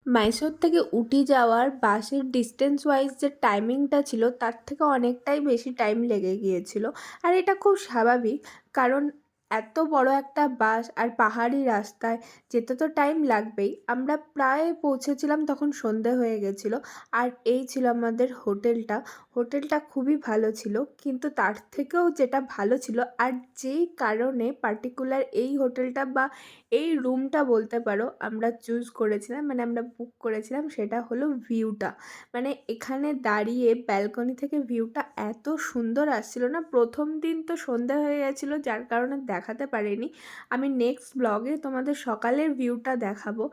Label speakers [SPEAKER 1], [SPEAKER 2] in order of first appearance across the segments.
[SPEAKER 1] মাইসোর থেকে উটি যাওয়ার বাসের ডিস্টেন্স ওয়াইজ যে টাইমিংটা ছিল তার থেকে অনেকটাই বেশি টাইম লেগে গিয়েছিল। আর এটা খুব স্বাভাবিক, কারণ এত বড় একটা বাস আর পাহাড়ি রাস্তায় যেতে তো টাইম লাগবেই। আমরা প্রায় পৌঁছেছিলাম তখন সন্ধে হয়ে গেছিলো। আর এই ছিল আমাদের হোটেলটা। হোটেলটা খুবই ভালো ছিল, কিন্তু তার থেকেও যেটা ভালো ছিল আর যেই কারণে পার্টিকুলার এই হোটেলটা বা এই রুমটা বলতে পারো আমরা চুজ করেছিলাম, মানে আমরা বুক করেছিলাম, সেটা হলো ভিউটা। মানে এখানে দাঁড়িয়ে ব্যালকনি থেকে ভিউটা এত সুন্দর আসছিল না, প্রথম দিন তো সন্ধ্যা হয়ে গেছিলো যার কারণে দেখাতে পারিনি। আমি নেক্সট ব্লগে তোমাদের সকালের ভিউটা দেখাবো,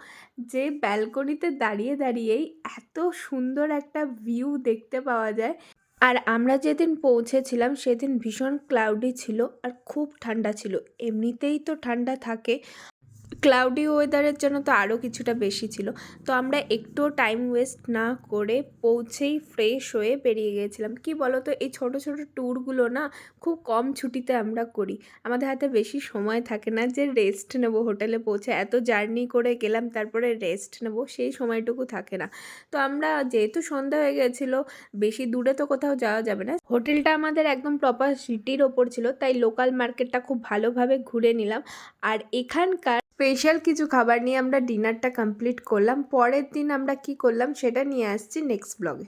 [SPEAKER 1] যে ব্যালকনিতে দাঁড়িয়ে দাঁড়িয়েই এত সুন্দর একটা ভিউ দেখতে পাওয়া যায়। আর আমরা যেদিন পৌঁছেছিলাম সেদিন ভীষণ ক্লাউডি ছিল আর খুব ঠান্ডা ছিল। এমনিতেই তো ঠান্ডা থাকে, ক্লাউডি ওয়েদারের জন্য তো আরও কিছুটা বেশি ছিল। তো আমরা একটুও টাইম ওয়েস্ট না করে পৌঁছেই ফ্রেশ হয়ে বেরিয়ে গিয়েছিলাম। কি বলো তো, এই ছোট ছোট ট্যুরগুলো না খুব কম ছুটিতে আমরা করি। আমাদের হাতে বেশি সময় থাকে না যে রেস্ট নেব, হোটেলে পৌঁছে এত জার্নি করে গেলাম তারপরে রেস্ট নেব, সেই সময়টুকু থাকে না। তো আমরা যেহেতু সন্ধ্যা হয়ে গেছিলো, বেশি দূরে তো কোথাও যাওয়া যাবে না, হোটেলটা আমাদের একদম প্রপার সিটির ওপর ছিল, তাই লোকাল মার্কেটটা খুব ভালোভাবে ঘুরে নিলাম। আর এখানকার স্পেশাল কিছু খাবার নিয়ে আমরা ডিনারটা কমপ্লিট করলাম। পরের দিন আমরা কি করলাম সেটা নিয়ে আসছি নেক্সট ব্লগে।